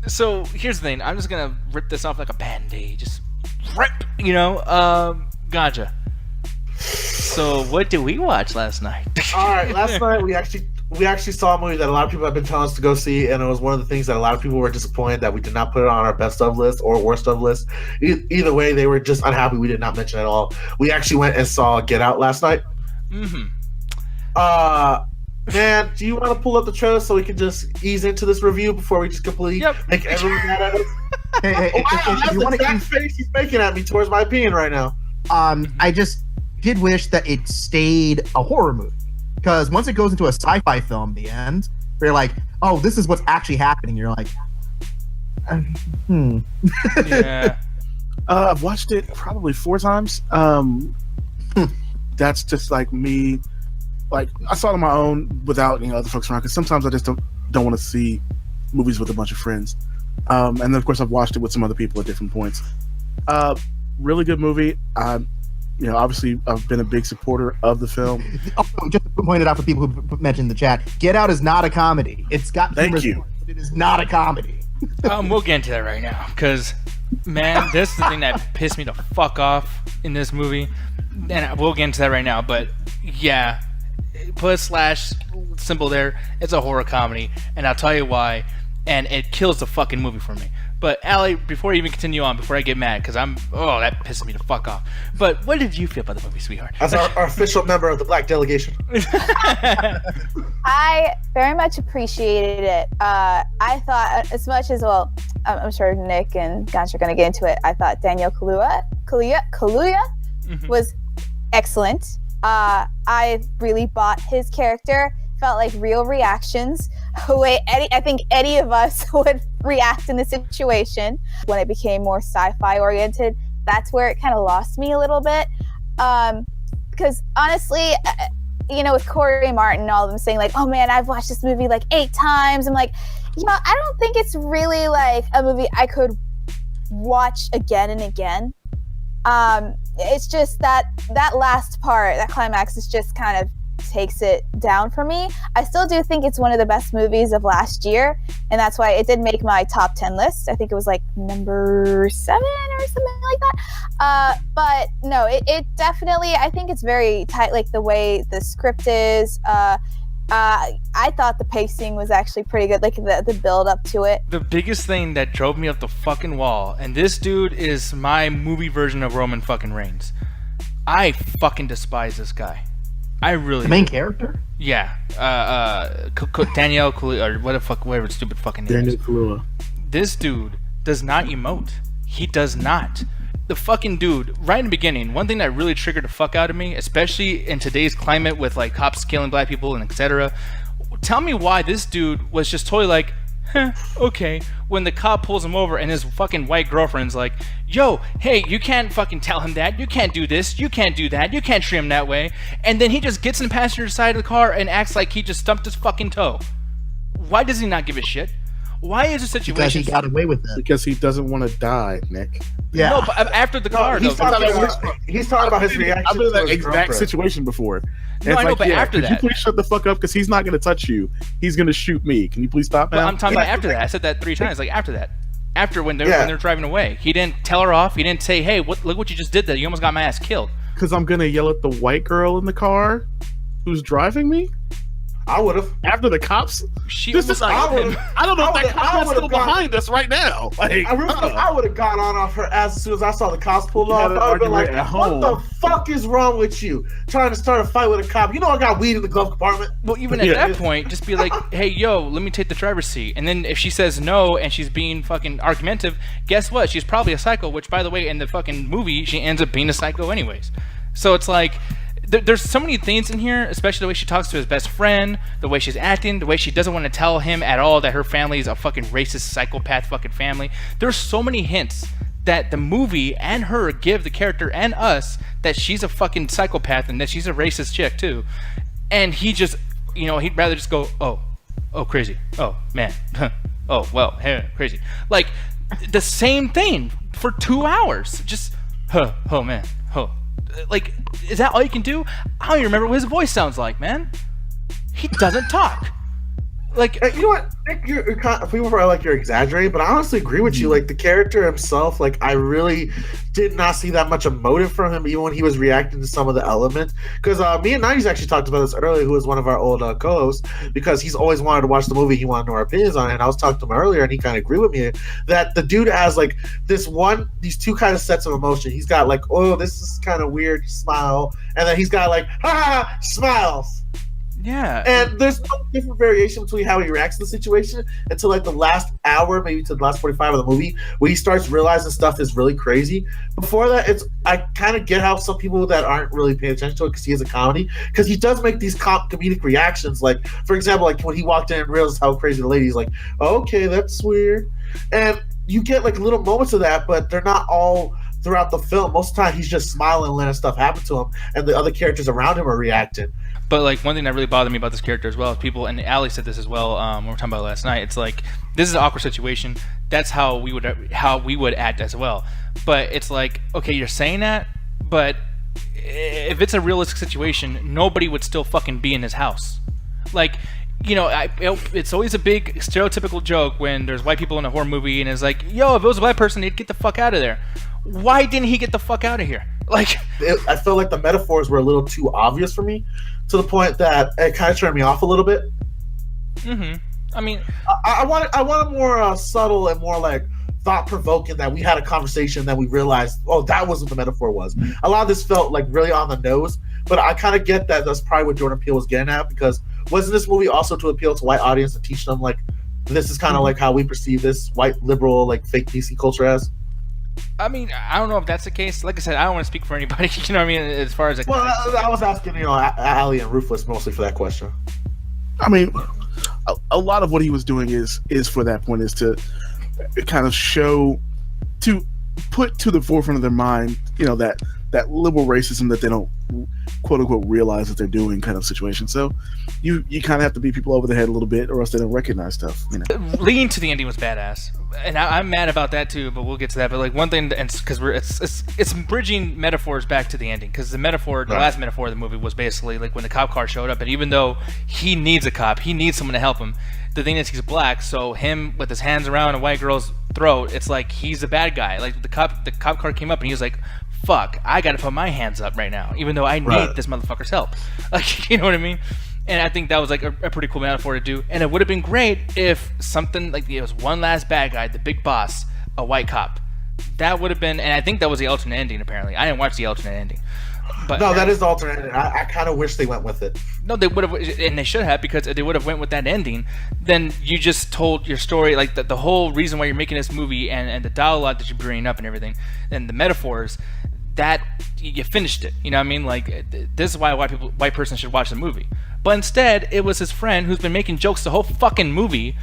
So here's the thing. I'm just gonna rip this off like a band-aid. Just rip, gotcha. So what did we watch last night? All right, last night we actually saw a movie that a lot of people have been telling us to go see, and it was one of the things that a lot of people were disappointed that we did not put it on our best of list or worst of list. Either way, they were just unhappy we did not mention it at all. We actually went and saw Get Out last night. Mm-hmm. Man, do you want to pull up the trailer so we can just ease into this review before we just completely make everyone mad at us? Hey, that's the exact face he's making at me towards my opinion right now. I just did wish that it stayed a horror movie, because once it goes into a sci-fi film, the end, you're like, oh, this is what's actually happening. You're like, Yeah. I've watched it probably 4 times. That's just like me. Like, I saw it on my own without other folks around, because sometimes I just don't want to see movies with a bunch of friends. And then of course I've watched it with some other people at different points. Really good movie. Obviously I've been a big supporter of the film. Just to point it out for people who mentioned in the chat, Get Out is not a comedy. It's got Thank you. But it is not a comedy. We'll get into that right now, because, man, this is the thing that pissed me the fuck off in this movie, and we'll get into that right now. But yeah, put a slash symbol there. It's a horror comedy, and I'll tell you why. And it kills the fucking movie for me. But Allie, before I even continue on, before I get mad, because that pisses me the fuck off. But what did you feel about the movie, sweetheart? As our official member of the Black delegation. I very much appreciated it. I thought, as much as, well, I'm sure Nick and Gans are going to get into it, I thought Daniel Kaluuya was excellent. I really bought his character. Felt like real reactions. I think any of us would react in the situation. When it became more sci-fi oriented, that's where it kind of lost me a little bit. Because honestly, with Corey Martin and all of them saying like, oh man, I've watched this movie like 8 times. I'm like, I don't think it's really like a movie I could watch again and again. It's just that last part, that climax, is just kind of takes it down for me. I still do think it's one of the best movies of last year, and that's why it did make my top 10 list. I think it was like number 7 or something like that. But no, it definitely, I think it's very tight, like the way the script is. I thought the pacing was actually pretty good, like the build up to it. The biggest thing that drove me up the fucking wall, and this dude is my movie version of Roman fucking Reigns. I fucking despise this guy. I really The main character? Yeah. Daniel Kaluuya, or whatever stupid fucking name Daniel is. Kaluuya. This dude does not emote. He does not. The fucking dude, right in the beginning, one thing that really triggered the fuck out of me, especially in today's climate with like cops killing black people and etc. Tell me why this dude was just totally like, okay, when the cop pulls him over and his fucking white girlfriend's like, yo, hey, you can't fucking tell him that, you can't do this, you can't do that, you can't treat him that way, and then he just gets in the passenger side of the car and acts like he just stumped his fucking toe. Why does he not give a shit? Why is a situation... Because he got away with it. Because he doesn't want to die, Nick. Yeah. No, but after the car, he's talking about his reaction. I've been in that to his exact girlfriend. situation before. And No, it's I know, like, but after could that... you please shut the fuck up? Because he's not going to touch you. He's going to shoot me. Can you please stop now? But I'm talking about after that. I said that 3 times. Like after that. After when they're driving away. He didn't tell her off. He didn't say, hey, look what you just did there. You almost got my ass killed. Because I'm going to yell at the white girl in the car who's driving me? I would have. After the cops? She This is almost like, got him. I don't know if that I cop is would've still gone- behind us right now. Like, I would have gone on off her ass as soon as I saw the cops pull You off. had an I would have been like, argument at what home. the fuck is wrong with you? Trying to start a fight with a cop. You know I got weed in the glove compartment. Well, even at Yeah. that point, just be like, hey, yo, let me take the driver's seat. And then if she says no and she's being fucking argumentative, guess what? She's probably a psycho, which, by the way, in the fucking movie, she ends up being a psycho anyways. So it's like... There's so many things in here, especially the way she talks to his best friend, the way she's acting, the way she doesn't want to tell him at all that her family is a fucking racist psychopath fucking family. There's so many hints that the movie and her give the character and us that she's a fucking psychopath and that she's a racist chick too. And he just, he'd rather just go, oh, crazy. Oh, man. Oh, well, hey, crazy. Like, the same thing for 2 hours. Just, oh, man. Like, is that all you can do? I don't even remember what his voice sounds like, man. He doesn't talk. Like, You know what? Nick, you're people are like you're exaggerating, but I honestly agree with you. Like the character himself, like I really did not see that much emotive from him, even when he was reacting to some of the elements. Because me and 90s actually talked about this earlier, who was one of our old co-hosts, because he's always wanted to watch the movie. He wanted to know our opinions on it, and I was talking to him earlier, and he kind of agreed with me that the dude has like these two kind of sets of emotion. He's got like, oh, this is kind of weird, smile, and then he's got like, ha ha, ha, smiles. yeah. And there's no different variation between how he reacts to the situation until like the last hour, maybe to the last 45 of the movie, where he starts realizing stuff is really crazy. Before that, I kind of get how some people that aren't really paying attention to it because he is a comedy, because he does make these comedic reactions. Like, for example, like when he walked in and realized how crazy the lady's like, okay, that's weird. And you get like little moments of that, but they're not all throughout the film. Most of the time, he's just smiling and letting stuff happen to him, and the other characters around him are reacting. But like one thing that really bothered me about this character as well is people, and Ali said this as well when we were talking about it last night. It's like, this is an awkward situation. That's how we would act as well. But it's like, okay, you're saying that, but if it's a realistic situation, nobody would still fucking be in his house. Like, you know, it's always a big stereotypical joke when there's white people in a horror movie, and it's like, yo, if it was a black person, they'd get the fuck out of there. Why didn't he get the fuck out of here? Like, I felt like the metaphors were a little too obvious for me, to the point that it kind of turned me off a little bit. mm-hmm. I mean, I wanted more subtle and more like thought-provoking, that we had a conversation that we realized, oh, that was what the metaphor was. A lot of this felt like really on the nose, but I kind of get that that's probably what Jordan Peele was getting at, because wasn't this movie also to appeal to white audience and teach them like, this is kind of like how we perceive this white liberal like fake DC culture as? I mean, I don't know if that's the case. Like I said, I don't want to speak for anybody. You know what I mean? As far as like, Well, I was asking, Ali and Ruthless mostly for that question. I mean, a lot of what he was doing is for that point, is to kind of show, to put to the forefront of their mind, that liberal racism that they don't quote unquote realize that they're doing, kind of situation. So you kind of have to beat people over the head a little bit, or else they don't recognize stuff. leading to the ending was badass, and I'm mad about that too. But we'll get to that. But like one thing, and because it's bridging metaphors back to the ending, because the last metaphor of the movie was basically like when the cop car showed up, and even though he needs a cop, he needs someone to help him. The thing is, he's black, so him with his hands around a white girl's throat, it's like he's a bad guy. Like the cop car came up, and he was like, fuck, I gotta put my hands up right now, even though I need this motherfucker's help. Like, you know what I mean? And I think that was like a pretty cool metaphor to do. And it would have been great if something like it was one last bad guy, the big boss, a white cop. That would have been, and I think that was the alternate ending. Apparently, I didn't watch the alternate ending. But no, that is the alternate ending. I kind of wish they went with it. No, they would have, and they should have, because if they would have went with that ending, then you just told your story, like the whole reason why you're making this movie, and the dialogue that you're bringing up and everything, and the metaphors. That you finished it, you know what I mean? Like, this is why a white person should watch the movie. But instead, it was his friend who's been making jokes the whole fucking movie,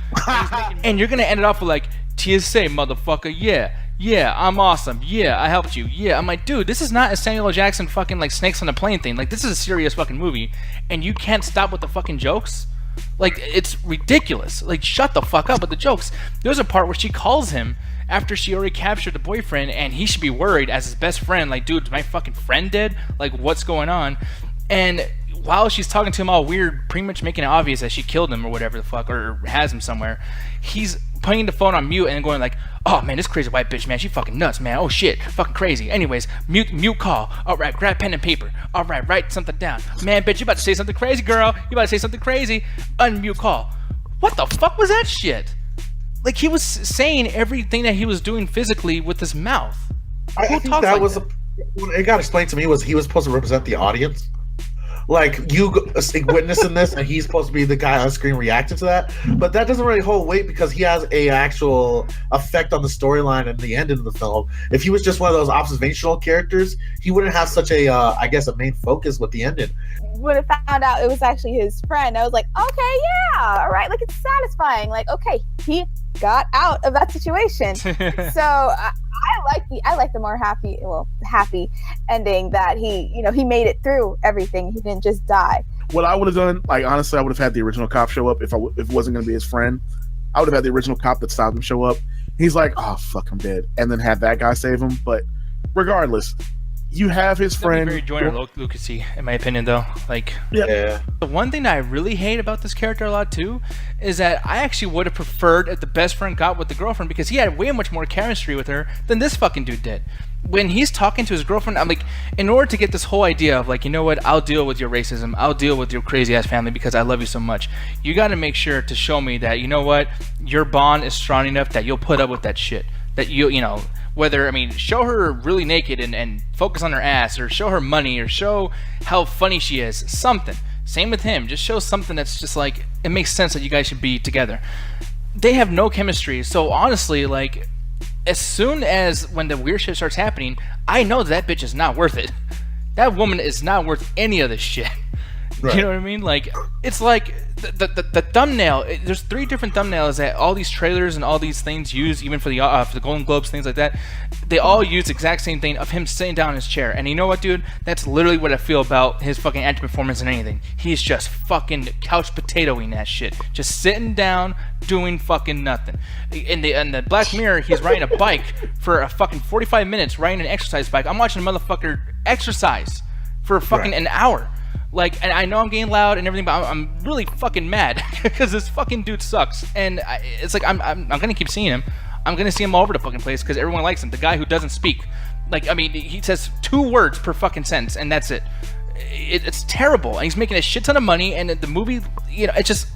and you're gonna end it off with like, TSA, motherfucker, yeah, I'm awesome, yeah, I helped you, yeah. I'm like, dude, this is not a Samuel L. Jackson fucking like Snakes on a Plane thing. Like, this is a serious fucking movie, and you can't stop with the fucking jokes. Like, it's ridiculous. Like, shut the fuck up with the jokes. There's a part where she calls him after she already captured the boyfriend, and he should be worried as his best friend. Like, dude, is my fucking friend dead? Like, what's going on? And while she's talking to him all weird, pretty much making it obvious that she killed him or whatever the fuck, or has him somewhere, he's putting the phone on mute and going like, oh man, this crazy white bitch, man, she fucking nuts, man, oh shit, fucking crazy. Anyways, mute call. Alright, grab pen and paper. Alright, write something down. Man, bitch, you about to say something crazy, girl. You about to say something crazy. Unmute call. What the fuck was that shit? Like, he was saying everything that he was doing physically with his mouth. I think that like was it got explained to me was he was supposed to represent the audience. Like, you witnessing this, and he's supposed to be the guy on screen reacting to that. But that doesn't really hold weight, because he has a actual effect on the storyline and the end of the film. If he was just one of those observational characters, he wouldn't have such a, I guess, a main focus with the ending. When I found out it was actually his friend, I was like, okay, yeah, all right. Like, it's satisfying. Like, okay, he got out of that situation. So I like the more happy ending, that he made it through everything. He didn't just die. What I would have done, like, honestly, I would have had the original cop show up if it wasn't going to be his friend. I would have had the original cop that stopped him show up. He's like, oh fuck, I'm dead, and then have that guy save him. But regardless, you have his That'd be friend. very Joyner Lucasy, in my opinion, though. Like, Yeah. the one thing that I really hate about this character a lot too is that I actually would have preferred if the best friend got with the girlfriend, because he had way much more chemistry with her than this fucking dude did. When he's talking to his girlfriend, I'm like, in order to get this whole idea of like, you know what, I'll deal with your racism, I'll deal with your crazy ass family because I love you so much. You got to make sure to show me that, you know what, your bond is strong enough that you'll put up with that shit. That you know, whether, I mean, show her really naked and focus on her ass, or show her money, or show how funny she is, something. Same with him, just show something that's just like, it makes sense that you guys should be together. They have no chemistry, so honestly, like, as soon as when the weird shit starts happening, I know that bitch is not worth it. That woman is not worth any of this shit. Right. You know what I mean? Like, it's like the thumbnail. There's 3 different thumbnails that all these trailers and all these things use, even for the Golden Globes, things like that. They all use the exact same thing of him sitting down in his chair. And you know what, dude? That's literally what I feel about his fucking acting performance and anything. He's just fucking couch potatoing that shit, just sitting down doing fucking nothing. In the Black Mirror, he's riding a bike for a fucking 45 minutes, riding an exercise bike. I'm watching a motherfucker exercise for fucking an hour. Like, and I know I'm getting loud and everything, but I'm really fucking mad because this fucking dude sucks. And it's like, I'm gonna keep seeing him. I'm gonna see him all over the fucking place because everyone likes him. The guy who doesn't speak, like, I mean, he says 2 words per fucking sentence, and that's it. It's terrible. And he's making a shit ton of money, and the movie, you know, it's just,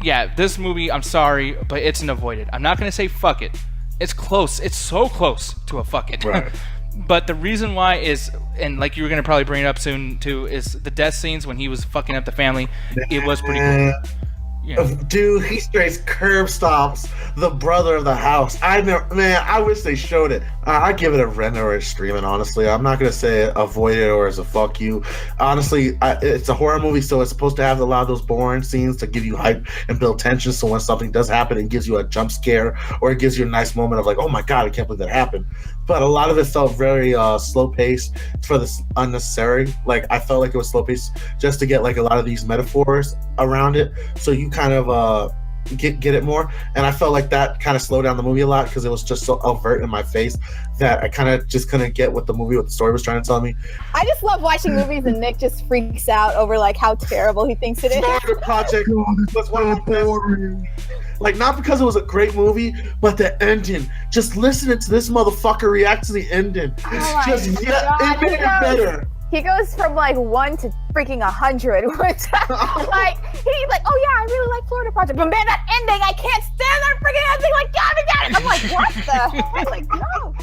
yeah, this movie, I'm sorry, but it's an avoided. I'm not gonna say fuck it. It's close. It's so close to a fuck it. Right. But the reason why is, and like you were gonna probably bring it up soon too, is the death scenes when he was fucking up the family. It was pretty cool. Yeah. Dude, he straight curb stops the brother of the house. I wish they showed it. I give it a rent or a streaming, honestly. I'm not gonna say avoid it or as a fuck you. Honestly, it's a horror movie, so it's supposed to have a lot of those boring scenes to give you hype and build tension. So when something does happen, it gives you a jump scare or it gives you a nice moment of like, oh my god, I can't believe that happened. But a lot of it felt very slow paced for this unnecessary. Like, I felt like it was slow paced just to get like a lot of these metaphors around it, so you kind of get it more. And I felt like that kind of slowed down the movie a lot because it was just so overt in my face that I kind of just couldn't get what the story was trying to tell me. I just love watching movies and Nick just freaks out over like how terrible he thinks it is. Florida Project was one of the best. Like, not because it was a great movie, but the ending. Just listening to this motherfucker react to the ending. Oh It's just, God. it made it better. He goes from like 1 to freaking 100. Like, he's like, oh yeah, I really like Florida Project, but man, that ending, I can't stand that freaking ending. Like, God, I'm like, what the hell? Like, no.